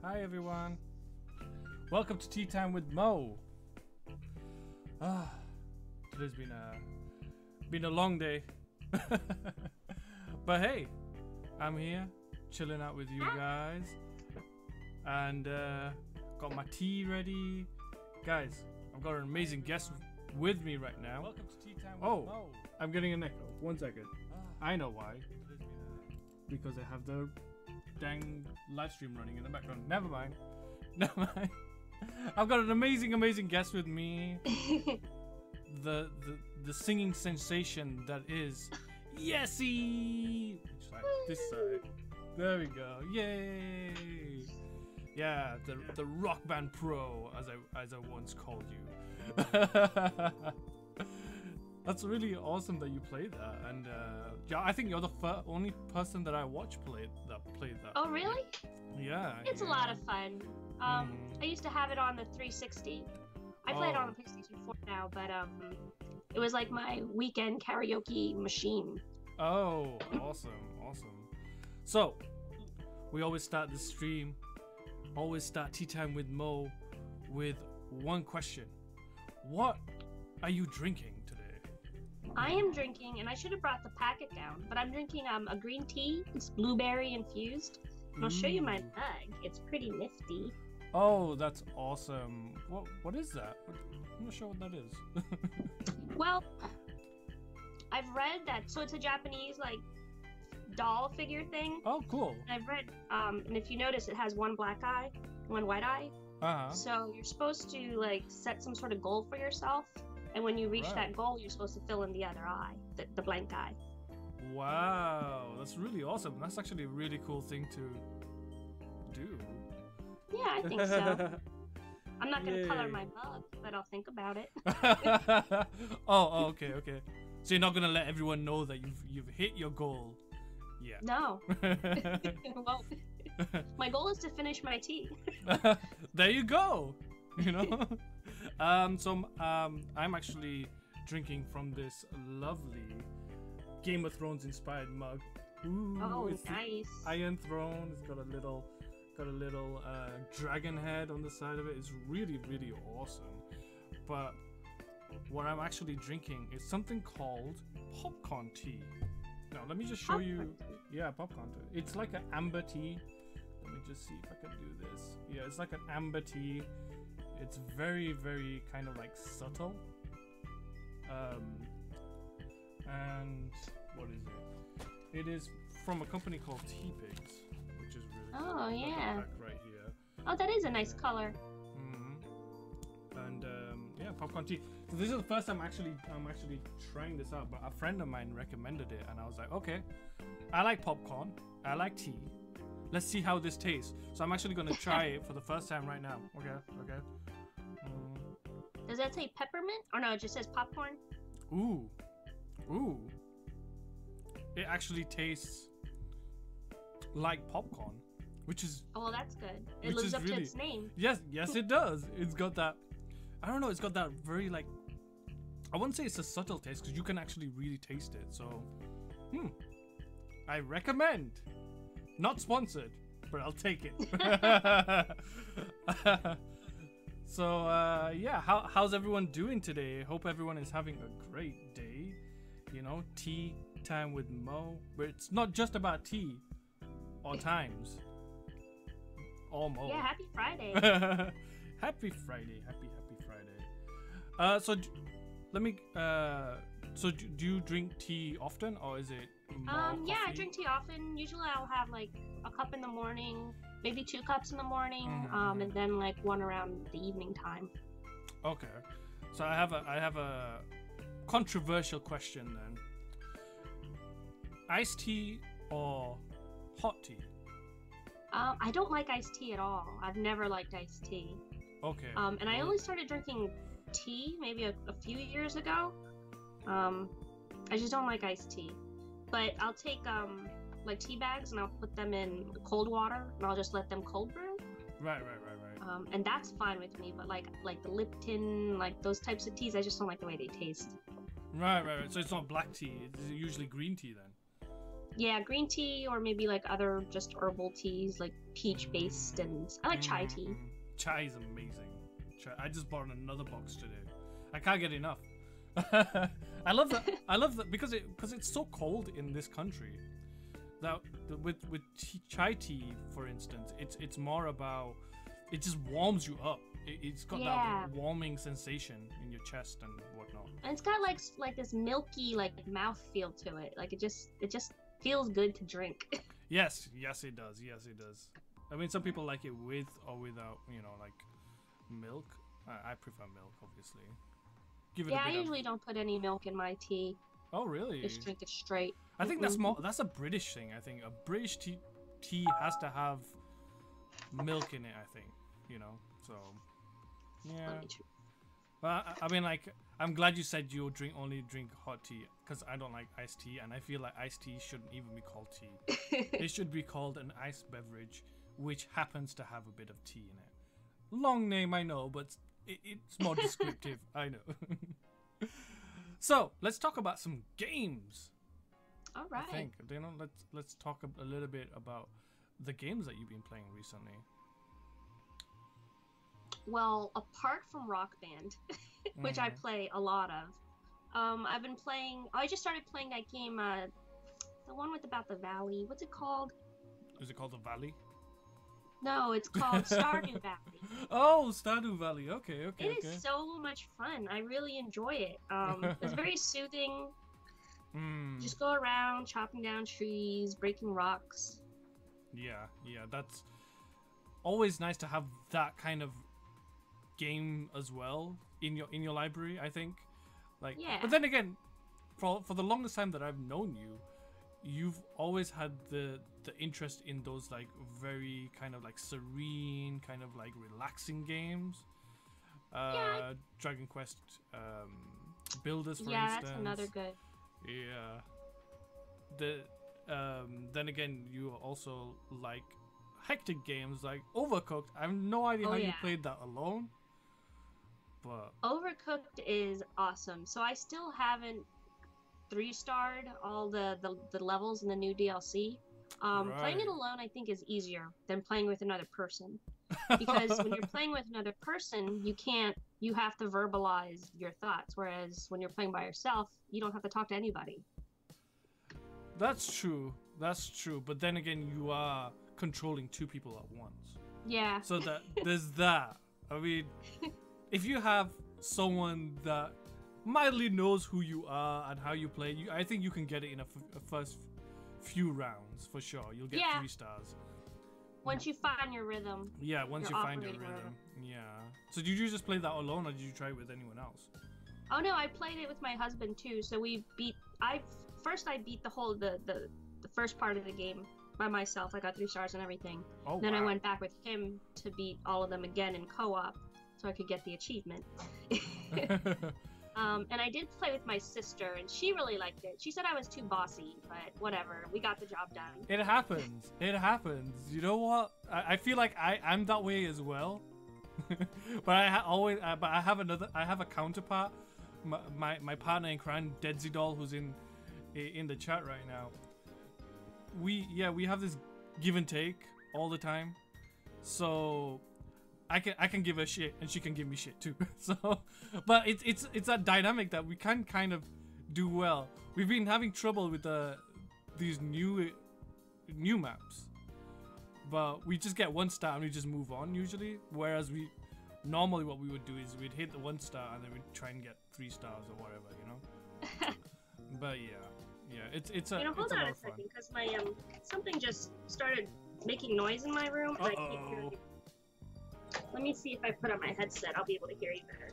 Hi everyone. Welcome to Tea Time with Mo. Today's been a long day. But hey, I'm here chilling out with you guys. And got my tea ready. Guys, I've got an amazing guest with me right now. Welcome to Tea Time with Mo. I'm getting an echo. 1 second. I know why. Because I have the dang live stream running in the background. Never mind. Never mind. I've got an amazing guest with me. the singing sensation that is Yessie. It's like this side. There we go. Yay! Yeah, the rock band pro, as I once called you. That's really awesome that you played that, and yeah, I think you're the only person that I watch played that. Oh, really? Yeah. It's a lot of fun. I used to have it on the 360. I play it on the PlayStation 4 now, but it was like my weekend karaoke machine. Oh, awesome. So, we always start the stream, start Tea Time with Mo with one question. What are you drinking today? I am drinking, and I should have brought the packet down, but I'm drinking a green tea. It's blueberry infused. And I'll show you my mug. It's pretty nifty. Oh, that's awesome. What is that? I'm not sure what that is. Well, I've read that, so it's a Japanese like doll figure thing. Oh, cool. I've read, and if you notice, it has one black eye, one white eye. So you're supposed to like set some sort of goal for yourself, and when you reach that goal, you're supposed to fill in the other eye, the blank eye. Wow, that's really awesome. That's actually a really cool thing to do. Yeah, I think so. I'm not gonna color my mug, but I'll think about it. oh, okay. So you're not gonna let everyone know that you've hit your goal. Yeah. No. Well, my goal is to finish my tea. There you go. You know. I'm actually drinking from this lovely Game of Thrones inspired mug. Ooh, oh, it's nice. Iron Throne. It's got a little dragon head on the side of it. It's really awesome. But what I'm actually drinking is something called popcorn tea. Now let me just show you. Yeah, popcorn tea. It's like an amber tea. Let me just see if I can do this. Yeah, it's like an amber tea. It's very kind of like subtle. And what is it? It is from a company called Tea Pigs, which is really cool. Oh, yeah. Right here. Oh, that is a nice color. And yeah, popcorn tea. So this is the first time I'm actually trying this out, but a friend of mine recommended it, and I was like, okay, I like popcorn, I like tea. Let's see how this tastes. So I'm actually gonna try it for the first time right now. Okay. Does that say peppermint? Or no, it just says popcorn? Ooh. It actually tastes like popcorn, which is... Oh, well, that's good. It lives up to its name. Yes, it does. It's got that... I don't know, it's got that very, like... I wouldn't say it's a subtle taste, because you can actually really taste it, so... I recommend. Not sponsored, but I'll take it. So, yeah, how's everyone doing today? Hope everyone is having a great day. You know, tea time with Mo. But it's not just about tea or times. Or Mo. Yeah, happy Friday. Happy Friday. Happy Friday. So, let me... so, do you drink tea often, or is it more yeah, I coffee? drink tea often. Usually I'll have, like, a cup in the morning, maybe 2 cups in the morning, and then, like, 1 around the evening time. Okay. So, I have a controversial question, then. Iced tea or hot tea? I don't like iced tea at all. I've never liked iced tea. Okay. And I only started drinking tea maybe a few years ago. I just don't like iced tea. But I'll take like tea bags and I'll put them in cold water and I'll just let them cold brew. Right. And that's fine with me. But like the Lipton, like those types of teas, I just don't like the way they taste. Right. So it's not black tea. It's usually green tea then. Yeah, green tea or maybe like other just herbal teas, like peach based, and I like chai tea. Chai is amazing. I just bought another box today. I can't get enough. I love that. I love that because it's so cold in this country. That with chai tea, for instance, it's more about it just warms you up. It's got that warming sensation in your chest and whatnot. And it's got like this milky like mouth feel to it. Like it just feels good to drink. Yes, it does. Yes, it does. I mean, some people like it with or without, like milk. I prefer milk, obviously. Give it I usually don't put any milk in my tea. Oh, really? Just drink it straight. I think that's a British thing. I think a British tea has to have milk in it. I think, so yeah. Well, I mean, like, I'm glad you said you only drink hot tea, because I don't like iced tea, and I feel like iced tea shouldn't even be called tea. It should be called an iced beverage, which happens to have a bit of tea in it. Long name, I know, but it's more descriptive. I know. So let's talk about some games. All right. I think let's talk a little bit about the games that you've been playing recently. Well, apart from Rock Band, which I play a lot of, I've been playing. I just started playing that game, the one with about the valley. What's it called? Is it called the Valley? No, it's called Stardew Valley. Oh, Stardew Valley. Okay. It is so much fun. I really enjoy it. It's very soothing. Just go around chopping down trees, breaking rocks. Yeah, that's always nice to have that kind of game as well in your library, I think. Like, but then again, for the longest time that I've known you, you've always had the interest in those like very kind of like serene, kind of like relaxing games. Dragon Quest Builders, for instance. Yeah, that's another good. Yeah. Then again, you also like hectic games like Overcooked. I have no idea how you played that alone. But Overcooked is awesome. So I still haven't 3-starred all the levels in the new DLC. Playing it alone, I think, is easier than playing with another person. Because when you're playing with another person, you have to verbalize your thoughts. Whereas when you're playing by yourself, you don't have to talk to anybody. That's true. But then again, you are controlling 2 people at once. Yeah. So there's that. I mean, if you have someone that mildly knows who you are and how you play, I think you can get it in a first few rounds for sure. You'll get 3 stars. Once you find your rhythm. Yeah, once you find your rhythm. Yeah. So did you just play that alone, or did you try it with anyone else? Oh no, I played it with my husband too. So I beat the whole the first part of the game by myself. I got 3 stars and everything. Oh, then I went back with him to beat all of them again in co-op, so I could get the achievement. And I did play with my sister, and she really liked it. She said I was too bossy, but whatever. We got the job done. It happens. You know what? I feel like I'm that way as well. But I have a counterpart. My partner in crime, Deadsy Doll, who's in the chat right now. We have this give and take all the time. So I can give her shit and she can give me shit too. So, but it's that dynamic that we can kind of do well. We've been having trouble with these new maps, but we just get 1 star and we just move on usually. Whereas normally what we would do is we'd hit the 1 star and then we'd try and get 3 stars or whatever, But it's a hold on a second, because my something just started making noise in my room. And I can't hear you. Let me see if I put on my headset. I'll be able to hear you better.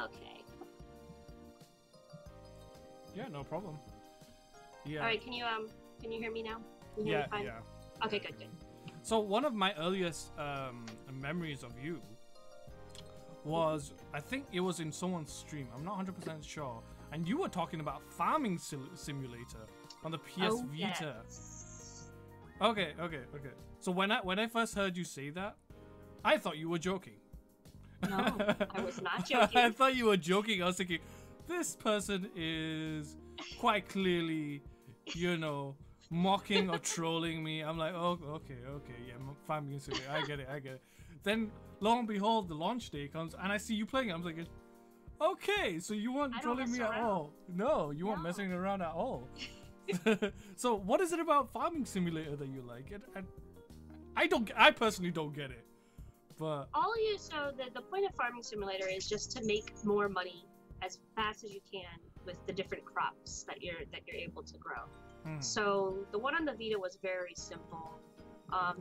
Okay. Yeah, no problem. Yeah. All right. Can you hear me now? Can you hear me fine? Okay. Good. So one of my earliest memories of you was, I think it was in someone's stream. I'm not 100% sure. And you were talking about farming simulator on the PS Vita. Yes. Okay. So when I first heard you say that, I thought you were joking. No, I was not I joking. thought you were joking. I was thinking, this person is quite clearly, you know, mocking or trolling me. I'm like, oh, okay, yeah, farming simulator. I get it. Then, lo and behold, the launch day comes, and I see you playing it. I'm like, okay, so you weren't trolling me at all. No, you weren't messing around at all. So, what is it about farming simulator that you like? I personally don't get it. But So the point of farming simulator is just to make more money as fast as you can with the different crops that you're able to grow. So the one on the Vita was very simple.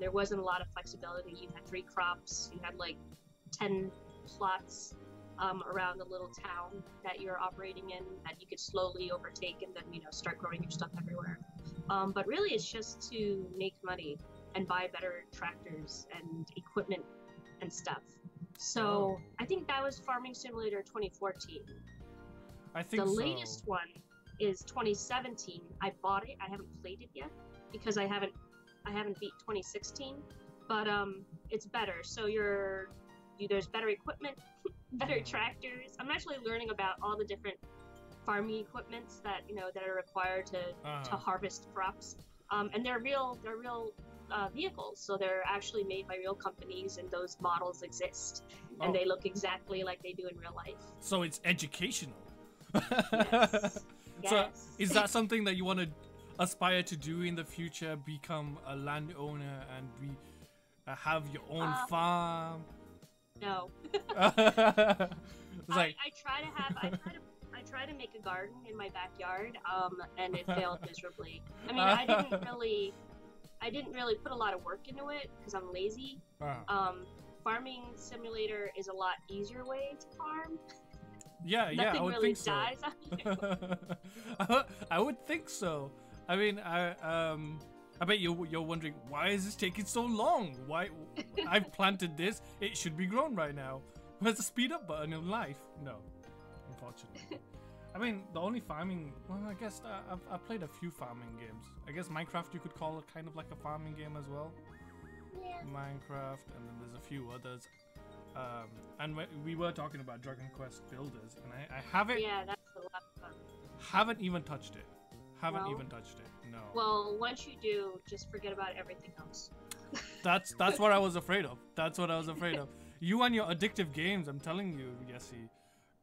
There wasn't a lot of flexibility. You had 3 crops. You had like 10 plots around the little town that you're operating in that you could slowly overtake and then start growing your stuff everywhere. But really, it's just to make money and buy better tractors and equipment and stuff. So I think that was Farming Simulator 2014. I think the latest one is 2017. I bought it. I haven't played it yet because I haven't beat 2016. But it's better. So there's better equipment, better tractors. I'm actually learning about all the different farming equipments that that are required to harvest crops. And they're real vehicles, so they're actually made by real companies, and those models exist, and they look exactly like they do in real life. So it's educational. Yes. So Yes. is that something that you want to aspire to do in the future? Become a landowner and have your own farm? No. It's like I try to make a garden in my backyard, and it failed miserably. I mean, I didn't really put a lot of work into it because I'm lazy. Farming simulator is a lot easier way to farm. Yeah, Nothing I would really think so. dies on you. I would think so. I mean, I bet you're wondering, why is this taking so long? Why I've planted this, it should be grown right now. Where's the speed up button in life? No, unfortunately. I mean, the only farming, well, I guess I've played a few farming games. I guess Minecraft you could call it kind of like a farming game as well. Yeah. Minecraft, and then there's a few others. And we were talking about Dragon Quest Builders, and I haven't. Yeah, that's a lot of fun. Haven't even touched it. No? Even touched it. No. Well, once you do, just forget about everything else. That's what I was afraid of. That's what I was afraid of. You and your addictive games, I'm telling you, Yessie.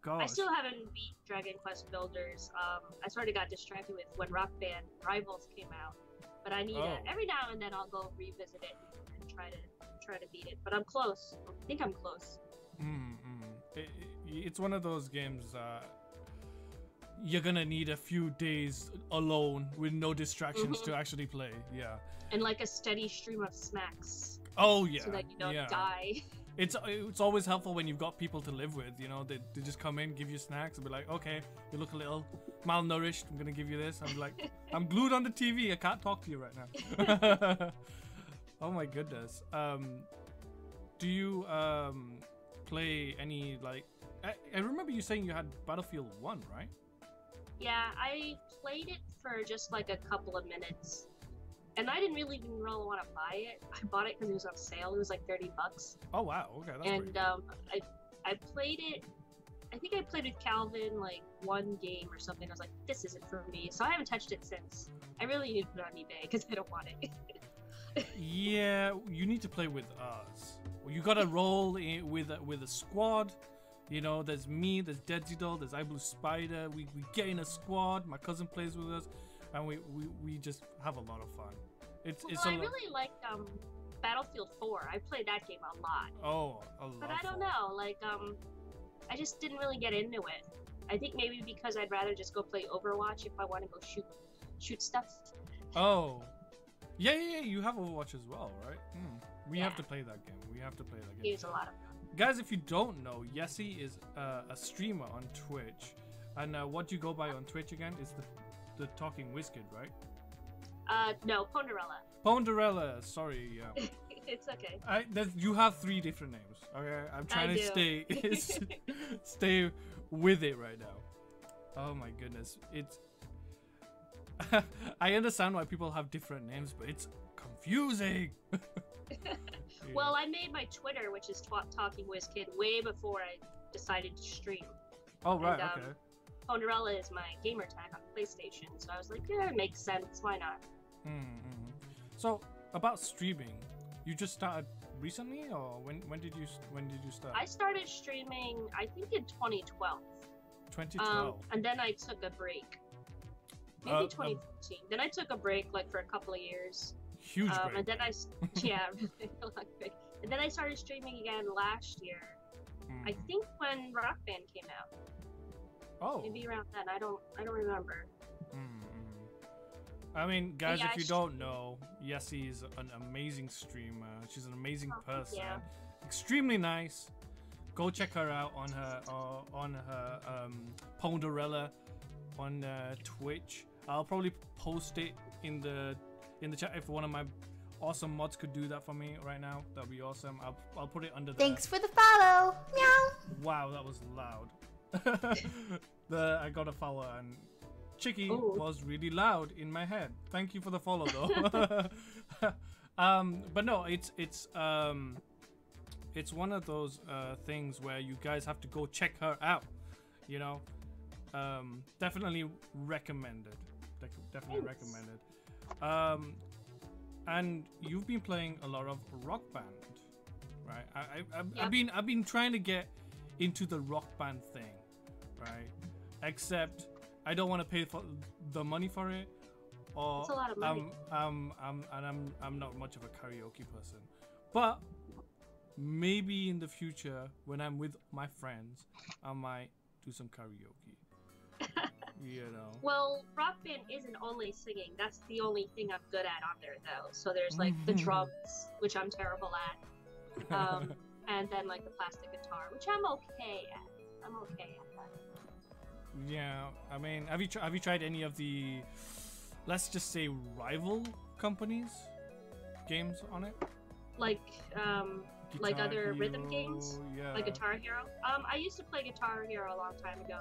Gosh. I still haven't beat Dragon Quest Builders. I sort of got distracted with when Rock Band Rivals came out, but I need every now and then I'll go revisit it and try to beat it. But I'm close. I think I'm close. It's one of those games. You're gonna need a few days alone with no distractions to actually play. Yeah. And like a steady stream of snacks. Oh yeah. So that you don't die. It's always helpful when you've got people to live with. They just come in, give you snacks, and be like, okay, you look a little malnourished. I'm gonna give you this. I'm like, I'm glued on the TV. I can't talk to you right now. Oh my goodness. Do you play any like? I remember you saying you had Battlefield 1, right? Yeah, I played it for just like a couple of minutes, and I didn't really even want to buy it. I bought it because it was on sale. It was like $30. Oh wow, okay, that's and I played it. I think I played with Calvin like one game or something. I was like, this isn't for me, so I haven't touched it since. I really need to put it on eBay because I don't want it. Yeah, you need to play with us. You gotta roll with a squad. There's me, there's Deadzy, there's iBlue Spider. We get in a squad. My cousin plays with us, and we just have a lot of fun. I really like Battlefield 4. I played that game a lot. Oh, a lot. But I don't know, I just didn't really get into it. I think maybe because I'd rather just go play Overwatch if I want to go shoot stuff. Oh, yeah. You have Overwatch as well, right? We have to play that game. It's a lot of fun. Guys, if you don't know, Yessie is a streamer on Twitch, and what you go by on Twitch again is the talking Whiz Kid, right? No, Ponderella. Ponderella, sorry, yeah. It's okay. You have 3 different names. Okay, I'm trying to stay with it right now. Oh my goodness, it's. I understand why people have different names, but it's confusing. Yeah. Well, I made my Twitter, which is Talking Whiz Kid, way before I decided to stream. Oh, right, And, okay. Ponderella is my gamer tag on PlayStation, so I was like, yeah, it makes sense. Why not? Mm-hmm. So, about streaming, you just started recently, or when did you start? I started streaming, I think in 2012. 2012. And then I took a break. Maybe 2015. Then I took a break like for a couple of years. Huge break. And then yeah, really long break. And then I started streaming again last year. I think when Rock Band came out. Oh. Maybe around then. I don't remember. I mean, guys, yeah, if you don't know, Yessie is an amazing streamer. She's an amazing person. Yeah. Extremely nice. Go check her out on her Ponderella on Twitch. I'll probably post it in the chat if one of my awesome mods could do that for me right now. That'd be awesome. I'll put it under. Thanks for the follow. Meow. Wow, that was loud. I got a follow and Chicky was really loud in my head. Thank you for the follow though. But no, it's one of those things where you guys have to go check her out. You know, definitely recommended. Definitely recommended. And you've been playing a lot of Rock Band, right? I've been trying to get into the Rock Band thing, right? Except I don't want to pay for the money for it, or it's a lot of money. I'm not much of a karaoke person, but maybe in the future when I'm with my friends, I might do some karaoke. You know. Well, Rock Band isn't only singing. That's the only thing I'm good at on there, though. So there's like the drums, which I'm terrible at, and then like the plastic guitar, which I'm okay at. I'm okay at that. Yeah, I mean, have you tried any of the, let's just say, rival companies games on it? Like like other rhythm Hero, games, yeah. like Guitar Hero. I used to play Guitar Hero a long time ago,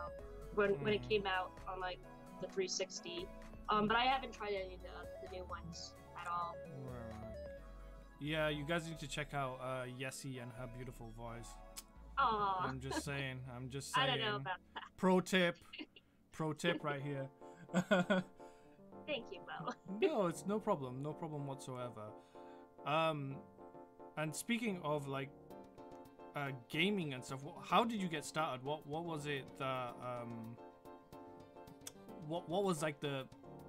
when it came out on like the 360. But I haven't tried any of the new ones at all. Right. Yeah, you guys need to check out Yessie and her beautiful voice. Aww. I'm just saying. I don't know about that. Pro tip right here. Thank you, Bo. No, it's no problem whatsoever. And speaking of like gaming and stuff, how did you get started? What was it that what was like the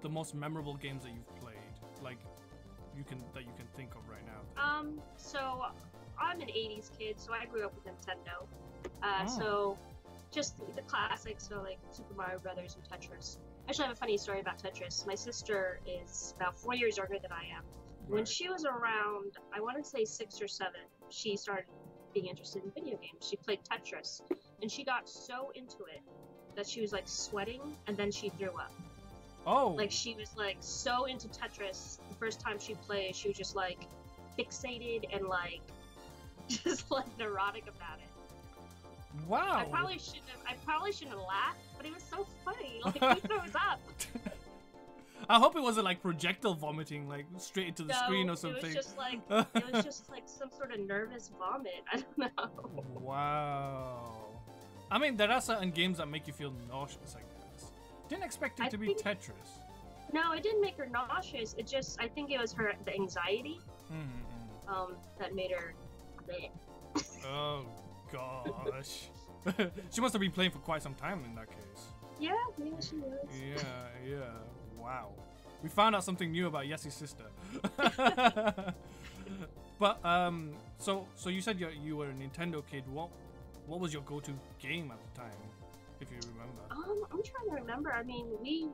most memorable games that you've played, like you can think of right now? So I'm an 80s kid, so I grew up with Nintendo. So just the classics, so like Super Mario Brothers and Tetris. Actually, I have a funny story about Tetris. My sister is about 4 years younger than I am. When she was around, I want to say 6 or 7, she started being interested in video games. She played Tetris, and she got so into it that she was like sweating, and then she threw up. Oh. Like she was like so into Tetris. The first time she played, she was just like fixated and like just like neurotic about it. Wow. I probably shouldn't have laughed, but it was so funny. Like who throws up? I hope it wasn't like projectile vomiting, like straight into the screen or something. It was just like some sort of nervous vomit. I don't know. Wow. I mean, there are certain games that make you feel nauseous, I guess. Didn't expect it to be Tetris. No, it didn't make her nauseous. It just, I think it was the anxiety that made her. Oh gosh. She must have been playing for quite some time in that case. Yeah, she was. Yeah. Wow. We found out something new about Yessie's sister. But so you said you were a Nintendo kid. What was your go-to game at the time, if you remember? I'm trying to remember. I mean,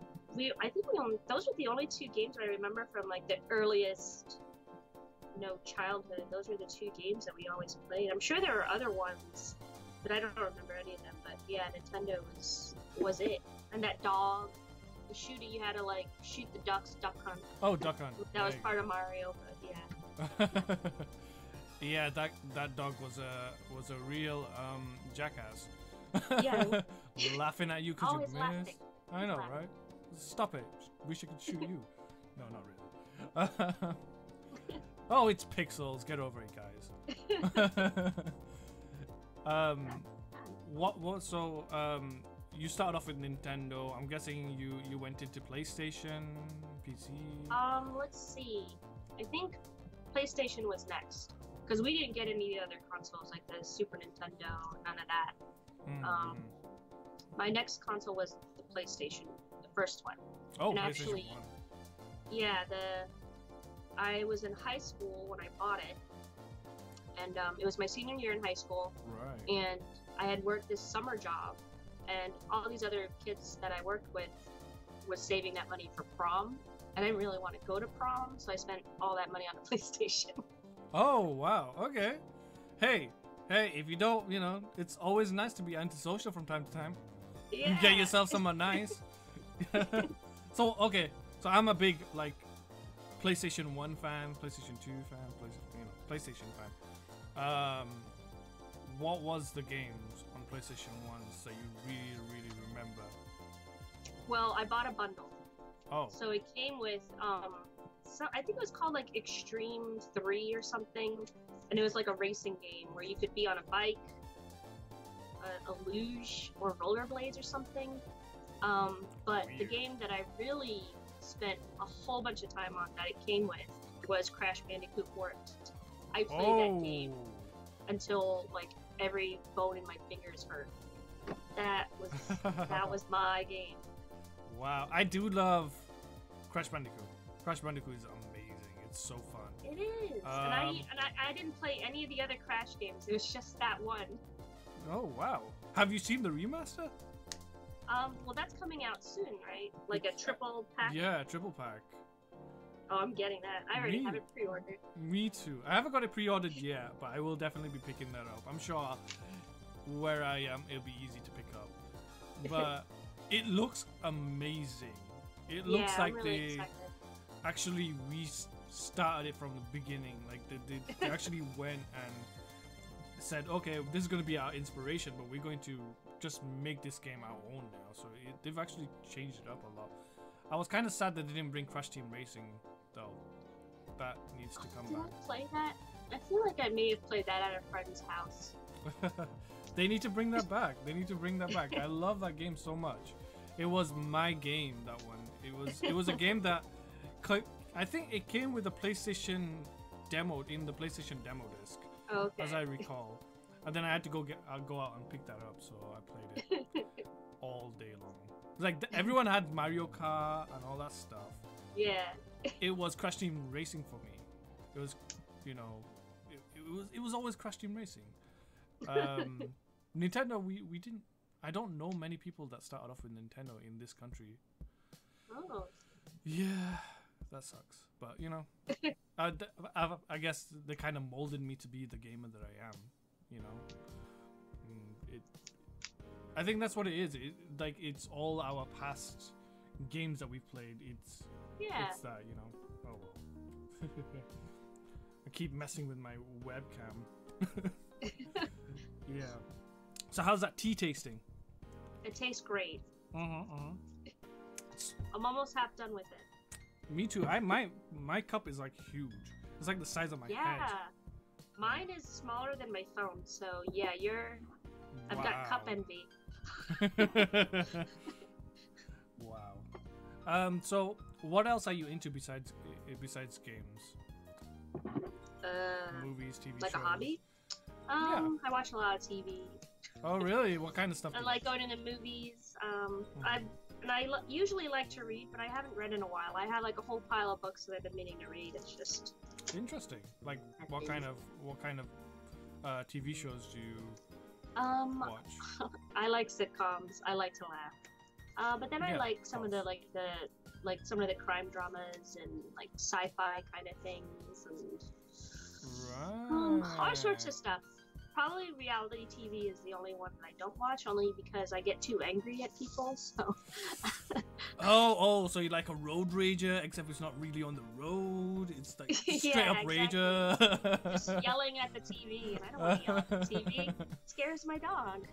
I think those were the only 2 games I remember from like the earliest, childhood. Those were the 2 games that we always played. I'm sure there were other ones, but I don't remember any of them. But yeah, Nintendo was it. And that dog, the shooter, you had to like shoot the ducks, Duck Hunt. Oh, Duck Hunt. That was part of Mario, but yeah. Yeah, that dog was a real jackass. Yeah. Laughing at you because you missed. Laughing. I know, right? Stop it. Wish I could shoot you. No, not really. Oh, it's pixels. Get over it, guys. So you started off with Nintendo. I'm guessing you went into PlayStation, PC. Let's see. I think PlayStation was next because we didn't get any other consoles like the Super Nintendo, none of that. My next console was the PlayStation, the first one. Oh, and PlayStation actually, 1. Yeah, I was in high school when I bought it, and it was my senior year in high school. Right. And I had worked this summer job, and all these other kids that I worked with was saving that money for prom. I didn't really want to go to prom, so I spent all that money on the PlayStation. Oh, wow. Okay. Hey, if you don't, it's always nice to be antisocial from time to time. Yeah. You get yourself someone nice. So I'm a big, like, PlayStation 1 fan, PlayStation 2 fan, PlayStation fan. What was the games on PlayStation 1 that you really, really remember? Well, I bought a bundle. Oh. So it came with, I think it was called like Extreme 3 or something, and it was like a racing game where you could be on a bike, a luge, or rollerblades or something. But Weird. the game that I really spent a whole bunch of time on that it came with was Crash Bandicoot Warped. I played that game until like every bone in my fingers hurt. That was my game. Wow, I do love Crash Bandicoot. Crash Bandicoot is amazing. It's so fun. It is. And I didn't play any of the other Crash games. It was just that one. Oh, wow. Have you seen the remaster? Well, that's coming out soon, right? Like a triple pack? Yeah, triple pack. Oh, I'm getting that. I already have it pre-ordered. Me too. I haven't got it pre-ordered yet, but I will definitely be picking that up. I'm sure where I am, it'll be easy to pick up. But it looks amazing. It looks like really they actually restarted it from the beginning. Like they actually went and said, okay, this is going to be our inspiration, but we're going to just make this game our own now. So they've actually changed it up a lot. I was kind of sad that they didn't bring Crash Team Racing, though. That needs to come back. Did I play that? I feel like I may have played that at a friend's house. They need to bring that back. They need to bring that back. I love that game so much. It was my game, that one. It was a game that I think it came with a PlayStation demo in the PlayStation demo disc, okay. as I recall. And then I had to go out and pick that up, so I played it all day long. Like everyone had Mario Kart and all that stuff. Yeah. It was Crash Team Racing for me. It was, it was always Crash Team Racing. Nintendo, we didn't. I don't know many people that started off with Nintendo in this country. Oh. Yeah, that sucks. But I guess they kind of molded me to be the gamer that I am. I think that's what it is. It's all our past games that we've played. It's that, Oh well. I keep messing with my webcam. Yeah. So how's that tea tasting? It tastes great. I'm almost half done with it. Me too. My cup is like huge. It's like the size of my head. Yeah. Mine is smaller than my phone, so yeah, I've got cup envy. Wow. So what else are you into besides games? Movies, TV like shows? A hobby? Yeah. I watch a lot of TV. Oh really? What kind of stuff? I like going to the movies. I usually like to read, but I haven't read in a while. I have like a whole pile of books that I've been meaning to read. It's just interesting. Like what kind of TV shows do you watch? I like sitcoms. I like to laugh. But then I like some of the some of the crime dramas and like sci-fi kind of things and all sorts of stuff. Probably reality TV is the only one that I don't watch, only because I get too angry at people. So. So you like a road rager, except it's not really on the road. It's like straight up exactly. rager. Just yelling at the TV, and I don't want to yell at the TV. It scares my dog.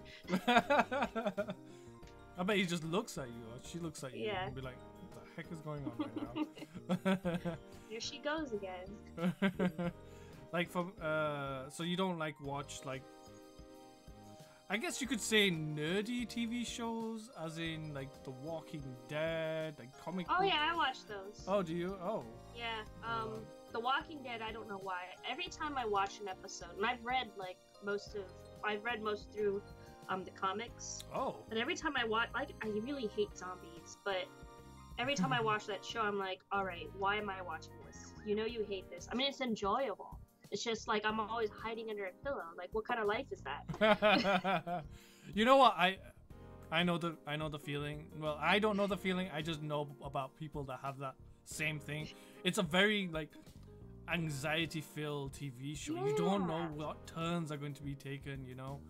I bet he just looks at you, or she looks at you, and be like, "What heck is going on right now? Here she goes again. Like from so you don't like watch like, I guess you could say nerdy TV shows, as in like The Walking Dead, like comic Oh book. yeah, I watch those. Oh, do you? Oh. Yeah. The Walking Dead. I don't know why. Every time I watch an episode, and I've read most through the comics. Oh. And every time I watch, I really hate zombies, but every time I watch that show, I'm like, all right, why am I watching this? You know, you hate this. I mean, it's enjoyable. It's just like I'm always hiding under a pillow. Like, what kind of life is that? You know what? I know the feeling. Well, I don't know the feeling. I just know about people that have that same thing. It's a very like anxiety-filled TV show. You don't know what turns are going to be taken. You know.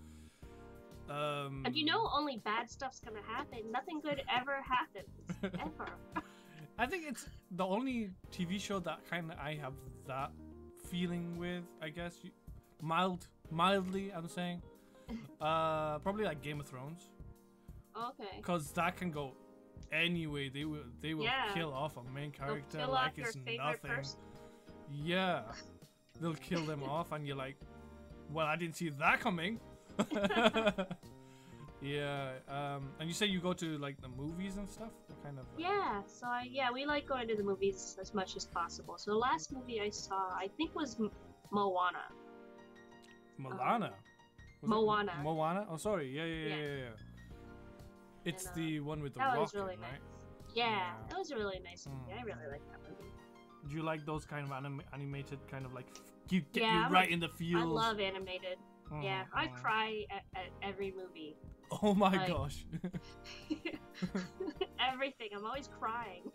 And you know, only bad stuff's gonna happen. Nothing good ever happens. Ever. I think it's the only TV show that kind of I have that feeling with, I guess. Mildly, I'm saying. Probably like Game of Thrones. Okay. Because that can go anyway. They will kill off a main character kill like off your it's favorite nothing. person. Yeah. They'll kill them off and you're like, well, I didn't see that coming. Yeah. And you say you go to like the movies and stuff? What kind of Yeah, so we like going to the movies as much as possible. So the last movie I saw, I think, was Moana. Moana? Moana. Moana? Oh, sorry. Yeah. It's And, the one with the that rocket, was really right? nice. Yeah, it was a really nice movie. I really liked that movie. Do you like those kind of animated kind of like get you I'm right in the feels? I love animated. Yeah, I cry at every movie. Oh my gosh. Everything. I'm always crying.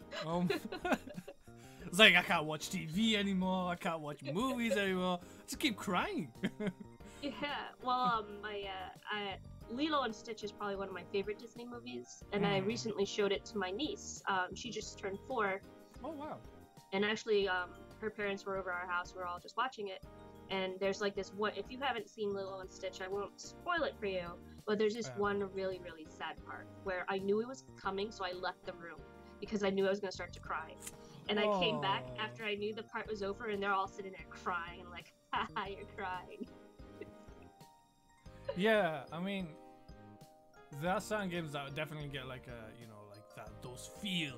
It's like I can't watch TV anymore. I can't watch movies anymore. Just keep crying. Yeah. Well, Lilo and Stitch is probably one of my favorite Disney movies, and I recently showed it to my niece. She just turned 4. Oh wow. And actually, her parents were over our house. We were all just watching it. And there's like this one, if you haven't seen Lilo and Stitch, I won't spoil it for you, but there's this one really, really sad part where I knew it was coming, so I left the room because I knew I was going to start to cry. And I came back after I knew the part was over, and they're all sitting there crying. I'm like, haha, you're crying. Yeah, I mean, there are certain games that definitely get like those feels,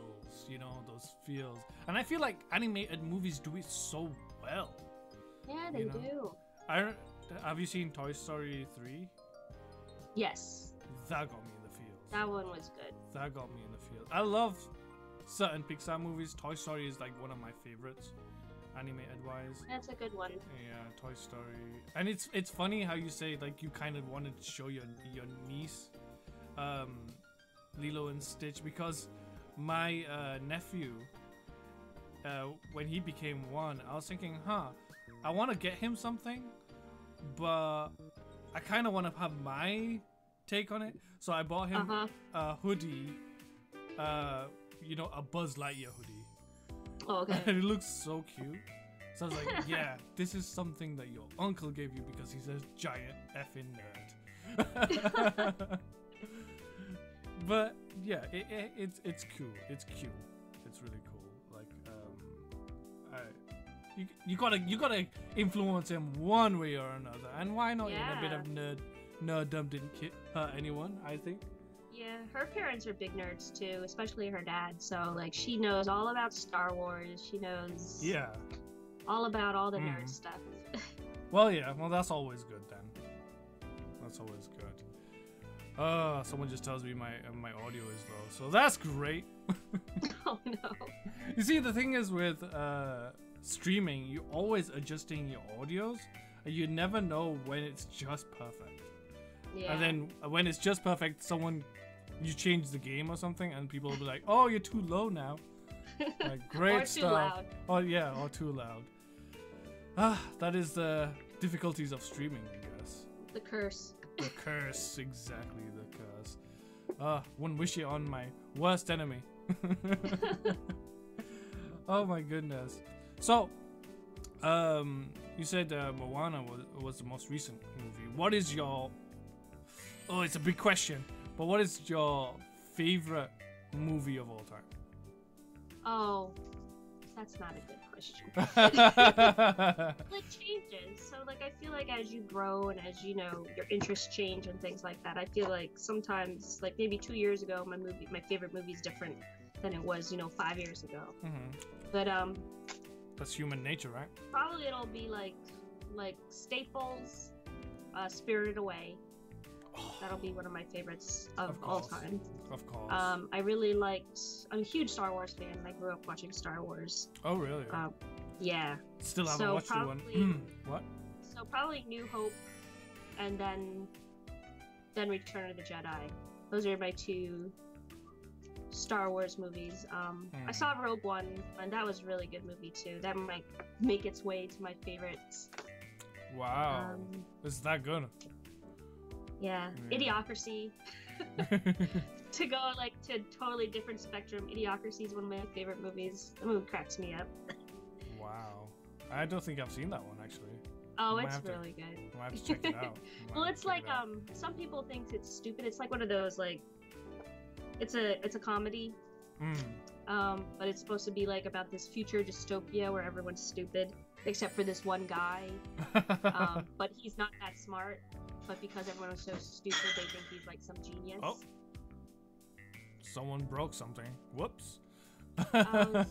and I feel like animated movies do it so well. Yeah, they do. Have you seen Toy Story 3? Yes. That got me in the feels. That one was good. That got me in the feels. I love certain Pixar movies. Toy Story is like one of my favorites, animated wise. That's a good one. Yeah, Toy Story. And it's funny how you say like you kind of wanted to show your niece Lilo and Stitch, because my nephew, when he became 1, I was thinking, I want to get him something, but I kind of want to have my take on it. So I bought him a hoodie, a Buzz Lightyear hoodie. Oh, okay. And it looks so cute. So I was like, yeah, this is something that your uncle gave you because he's a giant effing nerd. But yeah, it's cool. It's cute. It's really cool. Like you gotta influence him one way or another, and why not? Yeah. A bit of nerddom didn't hurt anyone, I think. Yeah, her parents are big nerds too, especially her dad. So like, she knows all about Star Wars. She knows all about all the nerd stuff. Well, yeah. Well, that's always good then. That's always good. Someone just tells me my audio is low, so that's great. Oh no. You see, the thing is with streaming, you're always adjusting your audios, and you never know when it's just perfect. Yeah. And then when it's just perfect, you change the game or something, and people will be like, "Oh, you're too low now." Like, great or stuff. too loud. Oh yeah, or too loud. That is the difficulties of streaming, I guess. The curse. The curse, exactly, the curse. Wouldn't wish it on my worst enemy. Oh my goodness. So, you said Moana was the most recent movie. What is your... Oh, it's a big question. But what is your favorite movie of all time? Oh, that's not a good question. Like changes. So like I feel like as you grow and as you know your interests change and things like that, I feel like sometimes like maybe 2 years ago my favorite movie is different than it was 5 years ago. But that's human nature, right? probably it'll be like Staples, Spirited Away. That'll be one of my favorites of all time. Of course. I really liked. I'm a huge Star Wars fan. I grew up watching Star Wars. Oh really? Yeah. Still haven't watched the one. What? So probably New Hope, and then Return of the Jedi. Those are my 2 Star Wars movies. I saw Rogue One, and that was a really good movie too. That might make its way to my favorites. Wow. Is that good? Yeah. Idiocracy. To go like to a totally different spectrum, Idiocracy is one of my favorite movies. The movie cracks me up. Wow. I don't think I've seen that one actually. Oh, it's really good. I have to check it out. Well, it's like some people think it's stupid. It's like one of those like it's a comedy. But it's supposed to be like about this future dystopia where everyone's stupid except for this one guy. But he's not that smart. But because everyone was so stupid, they think he's like some genius. Oh. Someone broke something. Whoops. I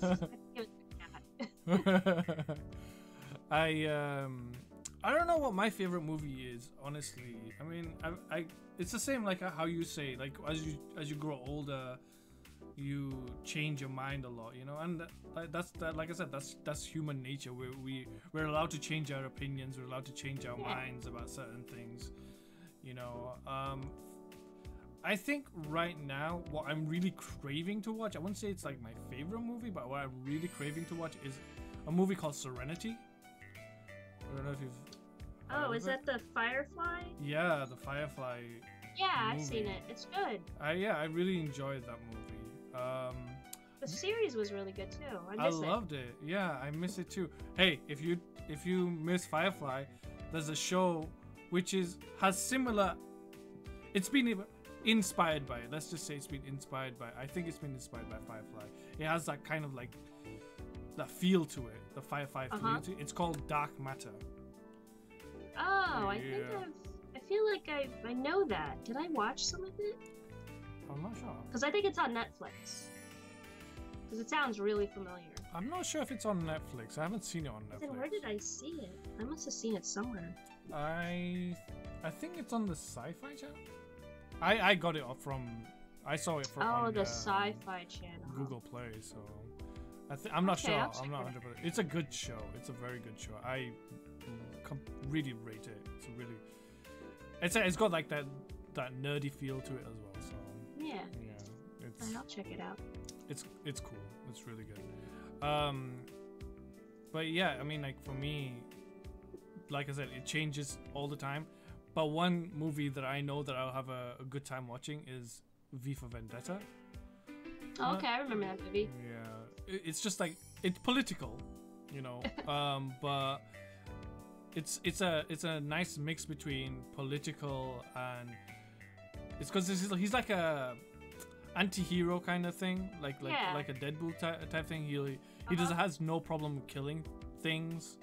don't know what my favorite movie is, honestly. I mean, I it's the same like how you say, like as you grow older, you change your mind a lot, and that's like I said, that's human nature. We're allowed to change our opinions. We're allowed to change our minds about certain things, I think right now what I'm really craving to watch, I wouldn't say it's like my favorite movie, but what I'm really craving to watch is a movie called Serenity. I don't know if you've heard of is that the Firefly? Yeah, the Firefly. Yeah, movie. I've seen it. It's good. I really enjoyed that movie. The series was really good too. I loved it. Yeah, I miss it too. Hey, if you miss Firefly, there's a show which has similar. It's been inspired by it. Let's just say it's been inspired by. I think it's been inspired by Firefly. It has that kind of like that feel to it. The Firefly feel to it. It's called Dark Matter. Oh, I feel like I know that. Did I watch some of it? I'm not sure. Because I think it's on Netflix. Because it sounds really familiar. I'm not sure if it's on Netflix. I haven't seen it on Netflix. Then where did I see it? I must have seen it somewhere. I think it's on the Sci-Fi Channel. I got it from. I saw it from. The Sci-Fi Channel. Google Play. So I'm not sure. I'm not 100%. It's a good show. It's a very good show. I really rate it. It's got like that nerdy feel to it as well. So yeah. It's. I'll check it out. It's cool. It's really good. But yeah, I mean, like for me, like I said, it changes all the time. But one movie that I know that I'll have a good time watching is V for Vendetta. Oh, okay, I remember that movie. Yeah, it's just like it's political, but it's a nice mix between political and it's because he's like a anti-hero kind of thing, like a Deadpool type thing. He has no problem killing things.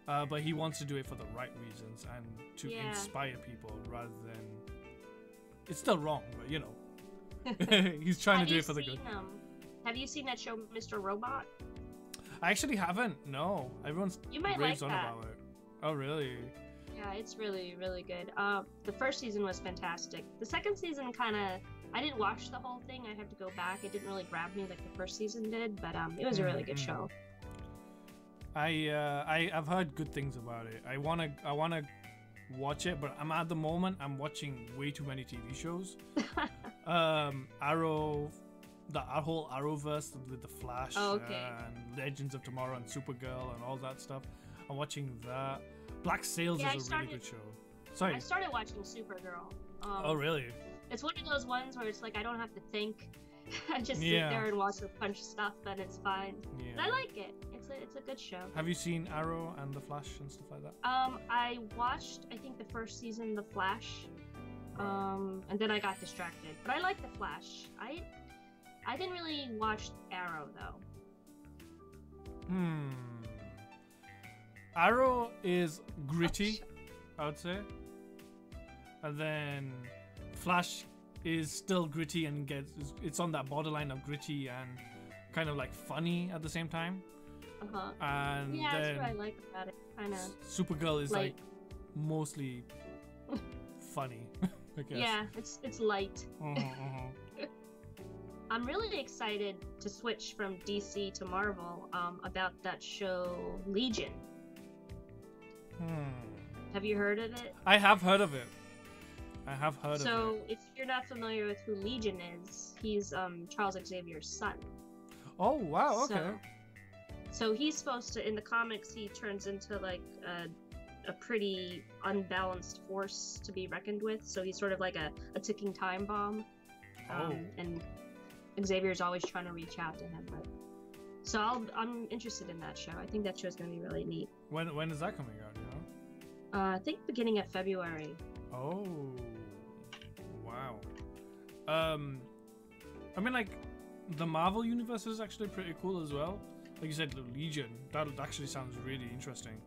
But he wants to do it for the right reasons and to inspire people rather than. It's still wrong, but he's trying to do it for the good. Have you seen that show, Mr. Robot? I actually haven't. No, everyone's raves on about it. Oh, really? Yeah, it's really, really good. The first season was fantastic. The second season I didn't watch the whole thing. I have to go back. It didn't really grab me like the first season did, but it was a really good show. I've heard good things about it. I wanna watch it, but at the moment I'm watching way too many TV shows. Arrow, the whole Arrowverse with the Flash and Legends of Tomorrow and Supergirl and all that stuff. I'm watching that. Black Sails is a really good show. Sorry. I started watching Supergirl. Oh really? It's one of those ones where it's like I don't have to think. I just sit there and watch her punch stuff, and it's fine. Yeah. And I like it. It's a good show. Have you seen Arrow and The Flash and stuff like that? I watched I think the first season The Flash, and then I got distracted. But I like The Flash. I didn't really watch Arrow though. Arrow is gritty, I would say. And then Flash is still gritty and it's on that borderline of gritty and kind of like funny at the same time. And yeah, then that's what I like about it. Kind of. Supergirl is like mostly funny, I guess. Yeah, it's light. I'm really excited to switch from DC to Marvel about that show Legion. Have you heard of it? I have heard of it. So, if you're not familiar with who Legion is, he's Charles Xavier's son. Oh, wow, okay. So he's supposed to, in the comics, he turns into like a pretty unbalanced force to be reckoned with. So he's sort of like a ticking time bomb. And Xavier's always trying to reach out to him. So I'm interested in that show. I think that show's going to be really neat. When is that coming out, you know? I think beginning of February. Oh, wow. I mean, like, the Marvel universe is actually pretty cool as well. Like you said, Legion. That actually sounds really interesting.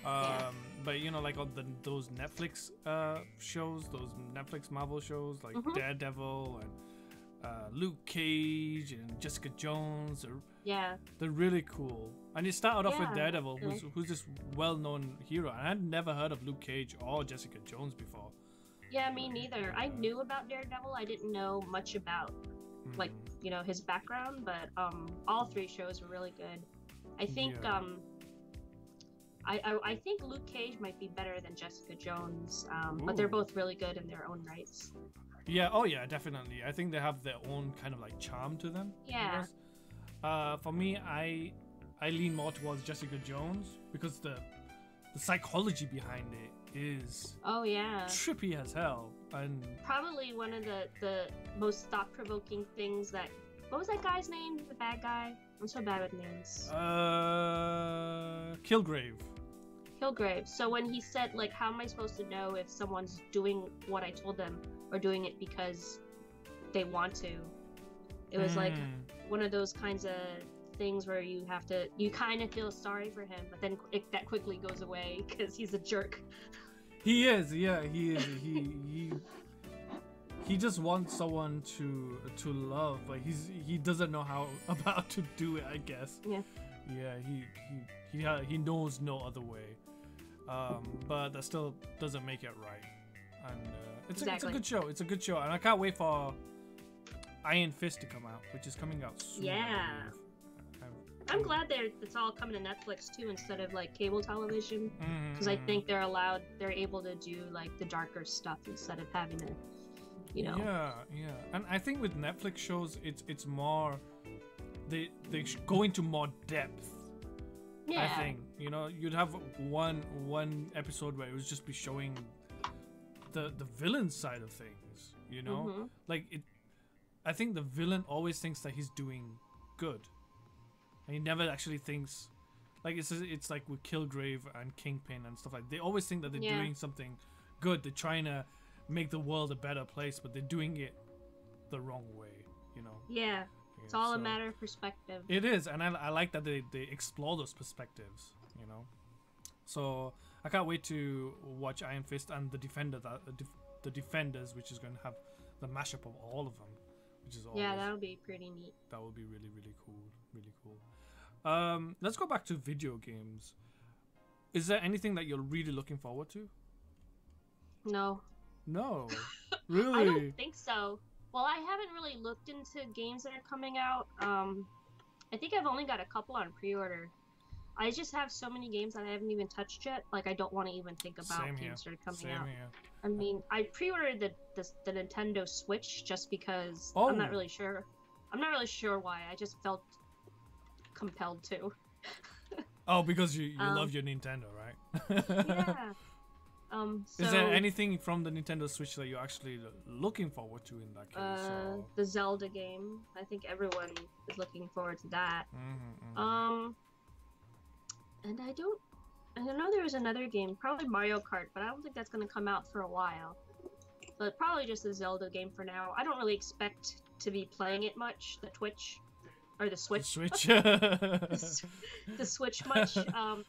But you know, like all those Netflix shows, those Netflix Marvel shows, like Daredevil and Luke Cage and Jessica Jones. They're really cool. And it started off with Daredevil, who's this well-known hero. And I'd never heard of Luke Cage or Jessica Jones before. Yeah, me neither. I knew about Daredevil. I didn't know much about, like, you know, his background. But all three shows were really good. I think I think Luke Cage might be better than Jessica Jones. But they're both really good in their own rights. Yeah. Oh yeah, definitely. I think they have their own kind of like charm to them. Yeah. For me, I lean more towards Jessica Jones because the psychology behind it is trippy as hell, and probably one of the most thought-provoking things that. What was that guy's name? The bad guy? I'm so bad with names. Kilgrave. So when he said, like, how am I supposed to know if someone's doing what I told them or doing it because they want to? It was like one of those kinds of things where you kind of feel sorry for him, but then that quickly goes away because he's a jerk. He is, yeah, he is. He just wants someone to love, but he doesn't know how to do it, I guess. He knows no other way, but that still doesn't make it right. And it's a good show. It's a good show, and I can't wait for Iron Fist to come out, which is coming out soon. Yeah. I'm glad it's all coming to Netflix too instead of like cable television, because I think they're able to do like the darker stuff instead of having to, you know. Yeah. And I think with Netflix shows, it's more they go into more depth. Yeah. I think, you know, you'd have one episode where it would just be showing the villain side of things, you know, like it. I think the villain always thinks that he's doing good. And he never actually thinks, like it's like with Kilgrave and Kingpin and stuff like. They always think that they're doing something good. They're trying to make the world a better place, but they're doing it the wrong way, you know. Yeah, it's all a matter of perspective. It is, and I like that they explore those perspectives, you know. So I can't wait to watch Iron Fist and the Defenders, which is going to have the mashup of all of them, which is that'll be pretty neat. That would be really, really cool. Really cool. Let's go back to video games. Is there anything that you're really looking forward to? No. Really? I don't think so. Well, I haven't really looked into games that are coming out. I think I've only got a couple on pre-order. I just have so many games that I haven't even touched yet. Like, I don't want to even think about games that are coming out. Here. I mean, I pre-ordered the Nintendo Switch just because I'm not really sure. I'm not really sure why. I just felt compelled to. Because you love your Nintendo, right? Yeah. Is there anything from the Nintendo Switch that you're actually looking forward to in that case? The Zelda game. I think everyone is looking forward to that. And I know there was another game, probably Mario Kart, but I don't think that's going to come out for a while. But probably just a Zelda game for now. I don't really expect to be playing it much, the Twitch. or the Switch. Switch. The Switch much.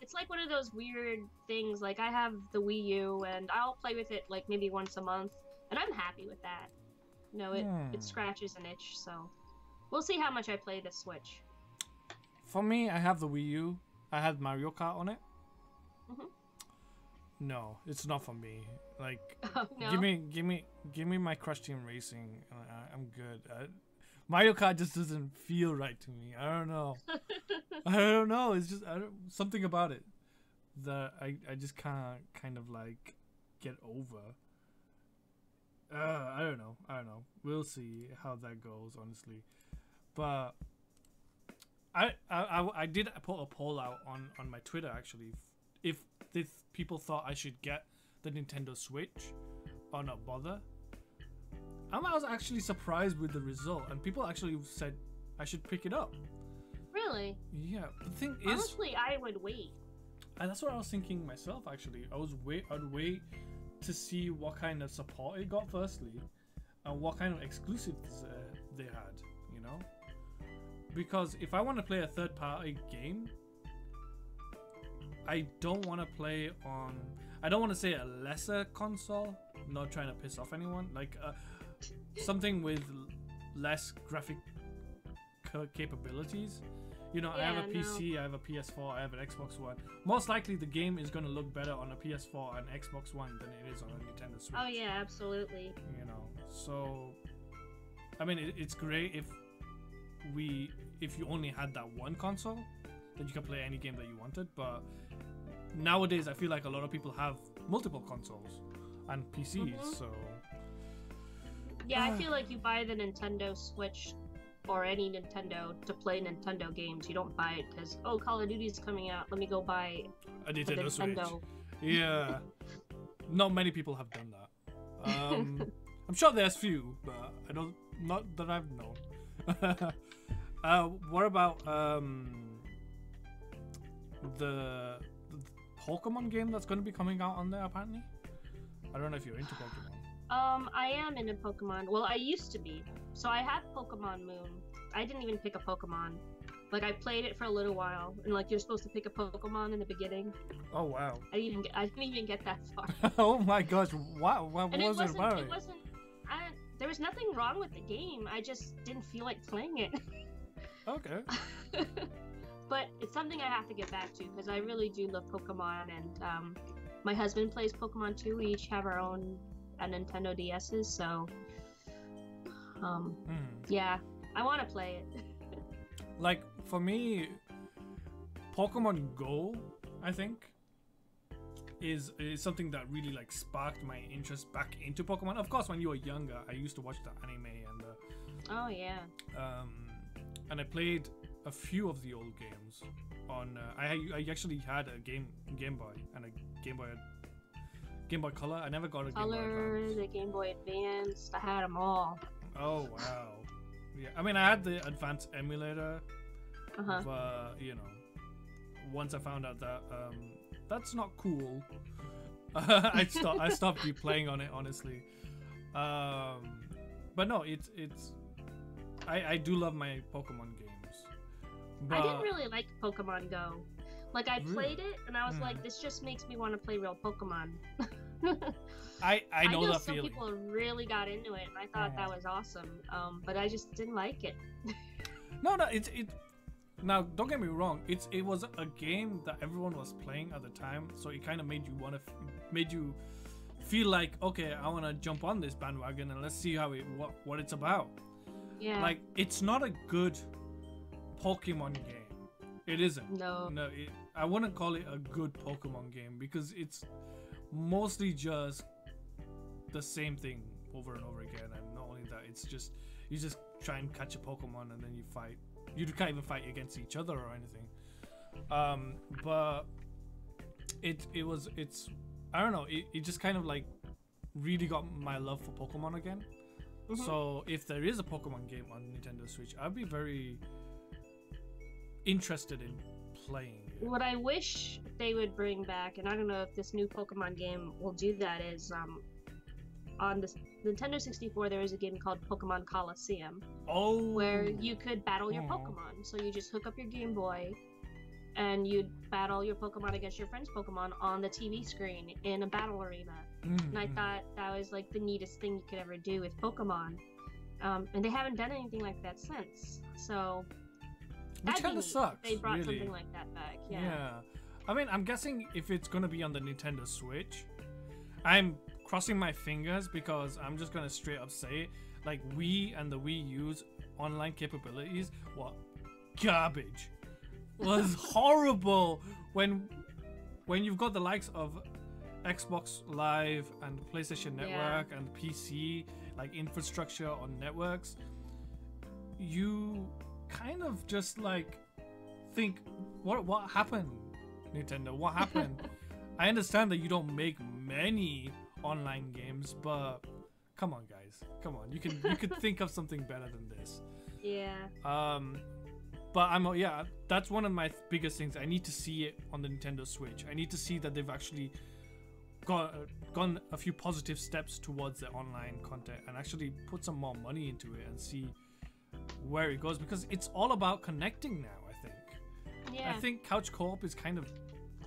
It's like one of those weird things. Like I have the Wii U, and I'll play with it like maybe once a month, and I'm happy with that. You know, it scratches an itch, so we'll see how much I play the Switch. For me, I have the Wii U. I had Mario Kart on it. No, it's not for me. Like, no? give me my Crush Team Racing. I'm good. Mario Kart just doesn't feel right to me. I don't know. I don't know. It's just something about it that I just can't kind of like get over. I don't know. We'll see how that goes, honestly. But I did put a poll out on my Twitter actually, if people thought I should get the Nintendo Switch or not bother. I was actually surprised with the result, and people actually said I should pick it up. Really? Yeah. The thing is, honestly, I would wait. And that's what I was thinking myself. Actually, I'd wait to see what kind of support it got firstly, and what kind of exclusives they had. You know, because if I want to play a third-party game, I don't want to play on. I don't want to say a lesser console. Not trying to piss off anyone. Like something with less graphic capabilities. You know, yeah, I have a PC, I have a PS4, I have an Xbox One. Most likely, the game is going to look better on a PS4 and Xbox One than it is on a Nintendo Switch. Oh yeah, absolutely. You know, so I mean, it's great if you only had that one console, that you could play any game that you wanted. But nowadays, I feel like a lot of people have multiple consoles and PCs. So yeah, I feel like you buy the Nintendo Switch or any Nintendo to play Nintendo games. You don't buy it because, oh, Call of Duty's coming out, let me go buy a Nintendo Switch. Yeah. Not many people have done that. I'm sure there's few, but not that I've known. What about the Pokemon game that's going to be coming out on there apparently? I don't know if you're into Pokemon. I am into Pokemon. Well, I used to be. So I had Pokemon Moon. I didn't even pick a Pokemon. Like, I played it for a little while, and like, you're supposed to pick a Pokemon in the beginning. Oh wow! I didn't even get that far. Oh my gosh! Wow, what was it about? It wasn't. There was nothing wrong with the game. I just didn't feel like playing it. Okay. But it's something I have to get back to because I really do love Pokemon, and my husband plays Pokemon too. We each have our own Nintendo DSs, so yeah, I want to play it. Like for me, Pokemon Go, I think, is something that really like sparked my interest back into Pokemon. Of course, when you were younger, I used to watch the anime and oh yeah, and I played a few of the old games on. I actually had a Game Boy and a Game Boy Color. I never got a Game Boy Advance. The Game Boy Advance. I had them all. Oh wow. Yeah, I mean, I had the Advanced emulator, but you know, once I found out that that's not cool, I stopped replaying on it, honestly. But no, I do love my Pokemon games. But I didn't really like Pokemon Go. Like, I played it, and I was like, this just makes me want to play real Pokemon. I know that some feeling. People really got into it, and I thought that was awesome. But I just didn't like it. No, it. Now, don't get me wrong. It was a game that everyone was playing at the time, so it kind of made you feel like, okay, I want to jump on this bandwagon and let's see what it's about. Yeah. Like, it's not a good Pokemon game. It isn't. No. I wouldn't call it a good Pokemon game because it's mostly just the same thing over and over again, and not only that, it's just you just try and catch a Pokemon and then you fight. You can't even fight against each other or anything. But it's I don't know. It just kind of like really got my love for Pokemon again. So if there is a Pokemon game on Nintendo Switch, I'd be very interested in playing it. What I wish they would bring back, and I don't know if this new Pokemon game will do that, is on the Nintendo 64, there was a game called Pokemon Colosseum. Oh. Where you could battle your Pokemon. So you just hook up your Game Boy, and you'd battle your Pokemon against your friend's Pokemon on the TV screen in a battle arena. And I thought that was like the neatest thing you could ever do with Pokemon. And they haven't done anything like that since. So which kind of sucks. They brought really. something like that back. Yeah. I mean, I'm guessing if it's gonna be on the Nintendo Switch, I'm crossing my fingers because I'm just gonna straight up say it. Like Wii and the Wii U's online capabilities were garbage. Was horrible when you've got the likes of Xbox Live and PlayStation Network and PC like infrastructure on networks. You kind of just like think, what happened, Nintendo? What happened? I understand that you don't make many online games, but come on, guys, come on. You could think of something better than this. Yeah. But that's one of my biggest things. I need to see it on the Nintendo Switch. I need to see that they've actually gone a few positive steps towards the online content and actually put some more money into it and see where it goes, because it's all about connecting now. I think couch co-op is kind of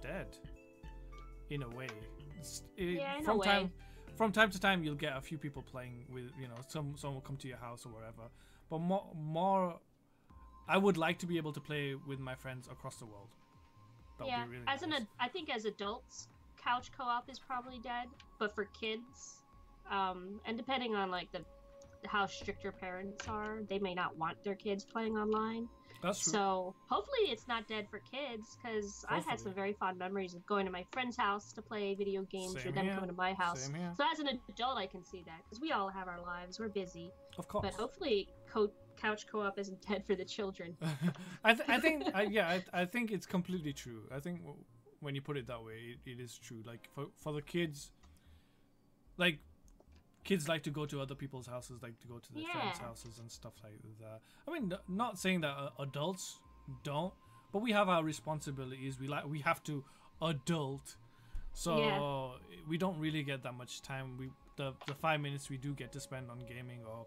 dead in a way. From time to time you'll get a few people playing with, someone will come to your house or whatever, but more I would like to be able to play with my friends across the world. That would be really nice. I think as adults, couch co-op is probably dead, but for kids, and depending on like how strict your parents are, they may not want their kids playing online. That's true. So hopefully it's not dead for kids, because I had some very fond memories of going to my friend's house to play video games, or them coming to my house. So as an adult, I can see that, because we all have our lives, we're busy. Of course. But hopefully couch co-op isn't dead for the children. I think it's completely true. I think when you put it that way, it is true. Like for the kids, like kids like to go to other people's houses, like to go to their friends' houses and stuff like that. I mean, not saying that adults don't, but we have our responsibilities. We have to adult, so we don't really get that much time. The 5 minutes we do get to spend on gaming, or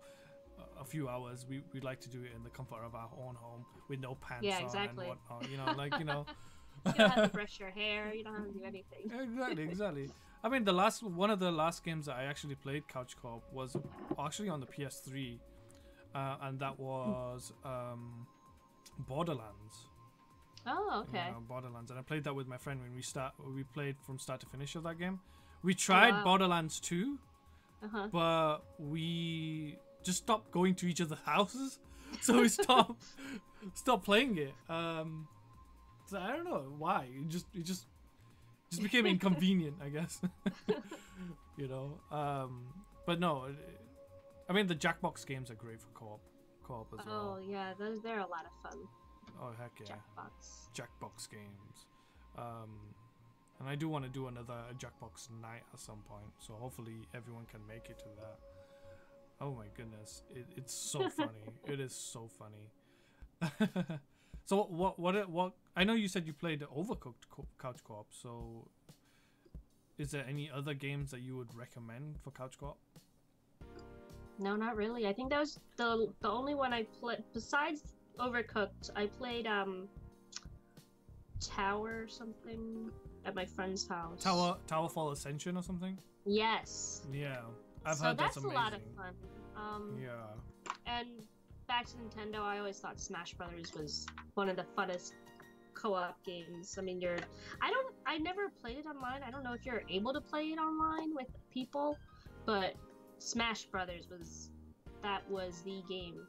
a few hours, we like to do it in the comfort of our own home with no pants on and whatnot. You don't have to brush your hair. You don't have to do anything. Exactly. I mean, one of the last games that I actually played couch co-op was actually on the PS3, and that was Borderlands. Oh, okay. Borderlands, and I played that with my friend when we played from start to finish of that game. We tried Borderlands 2, but we just stopped going to each other's houses, so we stopped playing it. So I don't know why. It just became inconvenient, I guess. But no, I mean the Jackbox games are great for co-op as well. Oh yeah, they're a lot of fun. Oh heck yeah, Jackbox games. And I do want to do another Jackbox night at some point, so hopefully everyone can make it to that. Oh my goodness, it's so funny. It is so funny. So what? I know you said you played Overcooked couch co-op. So, is there any other games that you would recommend for couch co-op? No, not really. I think that was the only one I played besides Overcooked. I played Tower something at my friend's house. Towerfall Ascension or something. Yes. Yeah, I've heard that's amazing. A lot of fun. And back to Nintendo, I always thought Smash Brothers was one of the funnest co-op games. I mean, I never played it online. I don't know if you're able to play it online with people, but Smash Brothers was the game.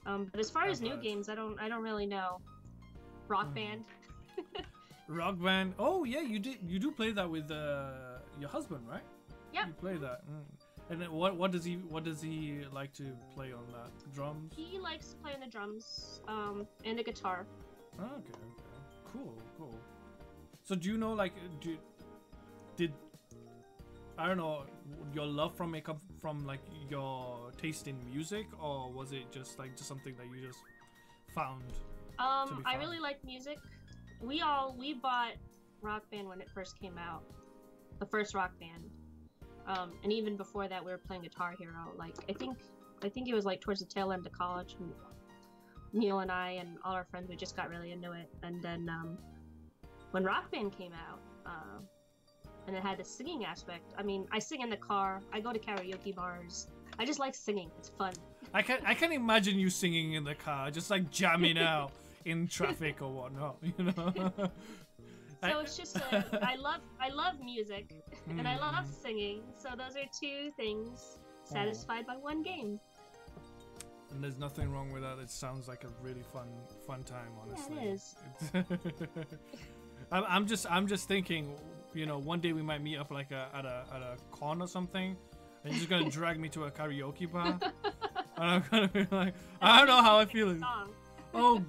But as far as new games, I don't really know. Rock Band. Rock Band. Oh yeah, you do play that with your husband, right? Yeah. You play that. And then what does he like to play on that? Drums? He likes playing the drums, and the guitar. Okay. Cool. So do you know, like, did I don't know, your love from it come from like your taste in music, or was it just something that you just found? I really like music. We bought Rock Band when it first came out, the first Rock Band. And even before that, we were playing Guitar Hero. Like I think it was like towards the tail end of college. And Neil and I and all our friends, we just got really into it. And then when Rock Band came out, and it had the singing aspect. I mean, I sing in the car. I go to karaoke bars. I just like singing. It's fun. I can imagine you singing in the car, just like jamming out in traffic or whatnot. You know. So it's just I love music and I love singing. So those are two things satisfied by one game. And there's nothing wrong with that. It sounds like a really fun time, honestly. Yeah, it is. I'm just thinking, you know, one day we might meet up like at a con or something, and you're just gonna drag me to a karaoke bar, and I'm gonna be like, I don't know how I feel. Oh,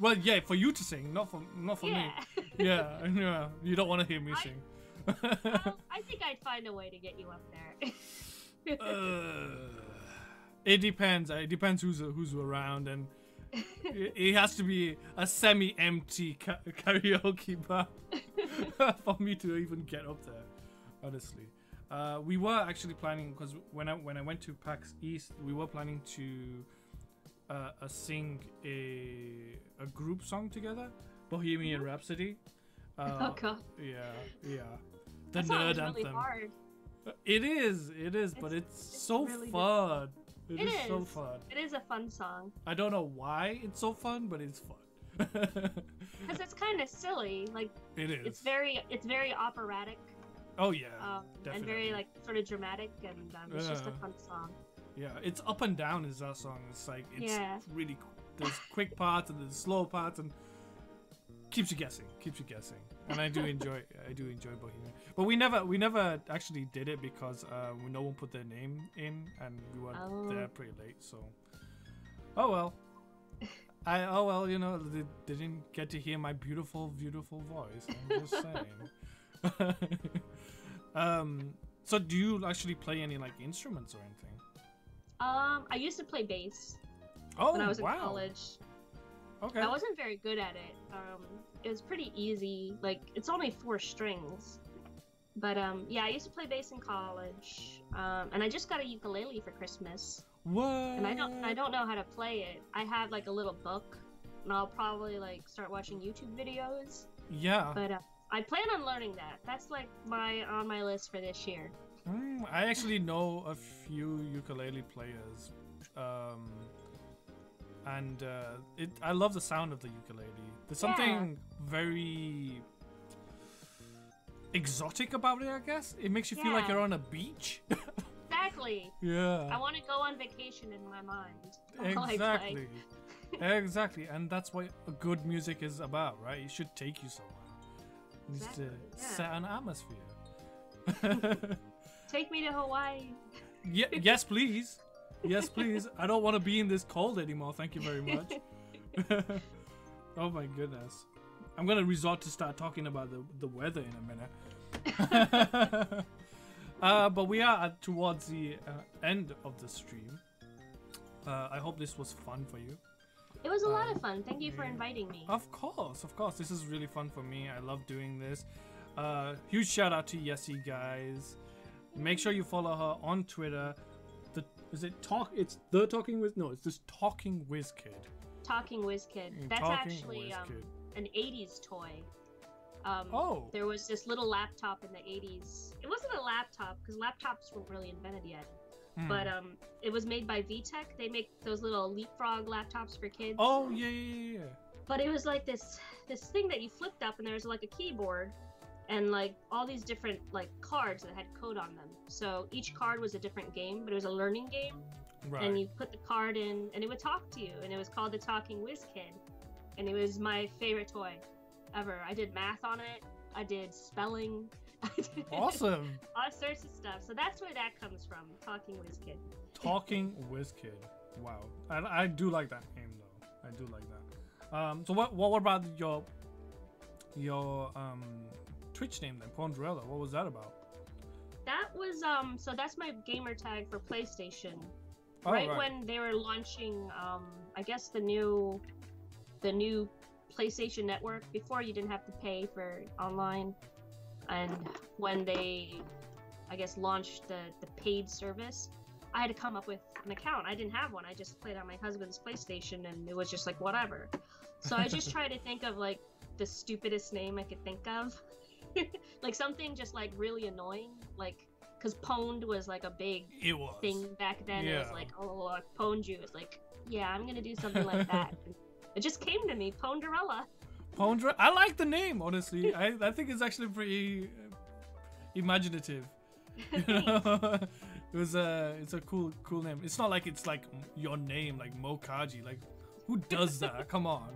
well, yeah, for you to sing, not for me. Yeah, you don't want to hear me sing. I think I'd find a way to get you up there. It depends. It depends who's around, and it has to be a semi-empty karaoke bar for me to even get up there. Honestly, we were actually planning, because when I went to PAX East, we were planning to sing a group song together, Bohemian Rhapsody. Oh god. Yeah. The that song nerd is really anthem. hard. It is, but it's so really fun. It is is so fun. It is a fun song. I don't know why it's so fun, but it's fun. Because it's kind of silly. Like it is. It's very operatic. Oh yeah. Definitely. And very like sort of dramatic, and it's just a fun song. Yeah, it's up and down is that song. It's like it's really there's quick parts and there's slow parts, and keeps you guessing. And I do enjoy Bohemian. But we never actually did it because no one put their name in, and we were there pretty late. So, oh well, you know, they didn't get to hear my beautiful voice. I'm just saying. So do you actually play any like instruments or anything? I used to play bass when I was in college. Okay. I wasn't very good at it. It was pretty easy. Like, it's only 4 strings. But yeah, I used to play bass in college. And I just got a ukulele for Christmas. What? And I don't know how to play it. I have like a little book, and I'll probably like start watching YouTube videos. Yeah. But I plan on learning that. That's like on my list for this year. I actually know a few ukulele players. And I love the sound of the ukulele. There's something very exotic about it, I guess. It makes you feel like you're on a beach. Exactly. Yeah. I want to go on vacation in my mind. Exactly. Exactly. And that's what good music is about, right? It should take you somewhere. It needs to set an atmosphere. Take me to Hawaii. Yeah, yes, please. Yes, please. I don't want to be in this cold anymore. Thank you very much. Oh my goodness. I'm going to resort to start talking about the weather in a minute. But we are towards the end of the stream. I hope this was fun for you. It was a lot of fun. Thank you for inviting me. Of course. This is really fun for me. I love doing this. Huge shout out to Yessie, guys. Make sure you follow her on Twitter. It's just Talking Whiz Kid. Talking Whiz Kid. That's actually an 80s toy. There was this little laptop in the 80s. It wasn't a laptop because laptops weren't really invented yet. But it was made by VTech. They make those little leapfrog laptops for kids. Oh yeah. But it was like this thing that you flipped up, and there was like a keyboard and like all these different like cards that had code on them. So each card was a different game, but it was a learning game. Right. And you put the card in, and it would talk to you, and it was called the Talking Whiz Kid, and it was my favorite toy ever. I did math on it. I did spelling. Awesome. All sorts of stuff. So that's where that comes from. Talking Whiz Kid. Talking Whiz Kid. Wow. I do like that name though. I do like that. So what about your Twitch name then, Pondrella? What was that about? That was so that's my gamer tag for PlayStation. Oh, right when they were launching I guess the new PlayStation Network. Before you didn't have to pay for online, and when they I guess, launched the paid service, I had to come up with an account. I didn't have one. I just played on my husband's PlayStation, and it was just like whatever. So I just tried to think of like the stupidest name I could think of, like something just like really annoying, like because pwned was like a big thing back then. Yeah. It was like, oh, I pwned you. It's like, yeah, I'm gonna do something like that. It just came to me, Ponderella. I like the name, honestly. I think it's actually pretty imaginative. You know? It's a cool name. It's not like it's like your name, like Mokaji. Like, who does that? Come on.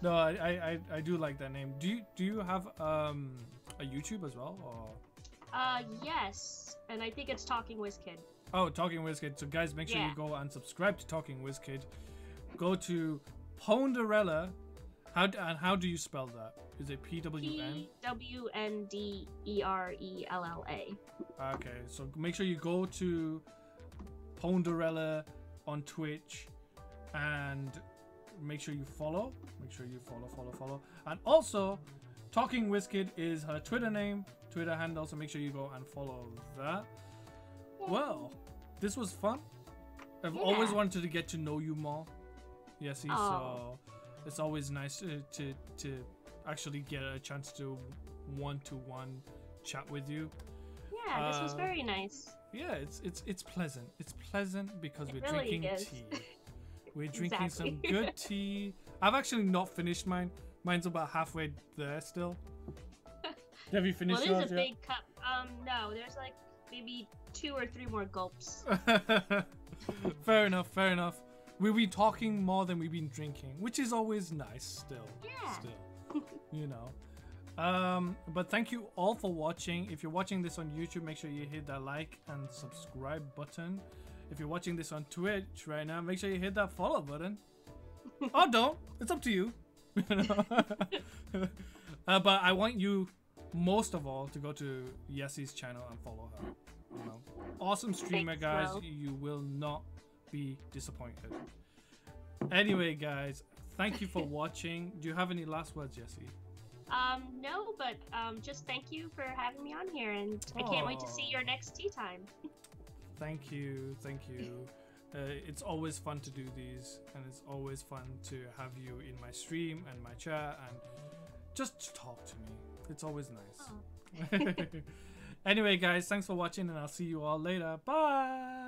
No, I do like that name. Do you have a YouTube as well, or? Yes, and I think it's Talking Whiz Kid. Oh, Talking Whiz Kid. So guys, make sure you go and subscribe to Talking Whiz Kid. Go to Ponderella. How do you spell that? Is it PWN? PWNDERELLA. Okay, so make sure you go to Ponderella on Twitch and make sure you follow. Make sure you follow. And also, Talking Whiz Kid is her Twitter handle, so make sure you go and follow that. Well, this was fun. I've always wanted to get to know you more, Yessie, so it's always nice to actually get a chance to one-to-one chat with you. Yeah, this was very nice. Yeah, it's pleasant. It's pleasant because we're really drinking is. tea. We're drinking some good tea. I've actually not finished mine. Mine's about halfway there still. Have you finished yours? Well, it is a big cup. No, there's like maybe 2 or 3 more gulps. Fair enough. We've been talking more than we've been drinking, which is always nice still. Yeah. Still. You know. But thank you all for watching. If you're watching this on YouTube, make sure you hit that like and subscribe button. If you're watching this on Twitch right now, make sure you hit that follow button. Or don't. It's up to you. But I want you most of all to go to Yessie's channel and follow her. You know, awesome streamer, guys. You will not be disappointed. Anyway, guys, thank you for watching. Do you have any last words, Yessie? No, but just thank you for having me on here, and I can't wait to see your next tea time. Thank you. It's always fun to do these, and it's always fun to have you in my stream and my chat and just talk to me. It's always nice. Anyway, guys, thanks for watching, and I'll see you all later. Bye.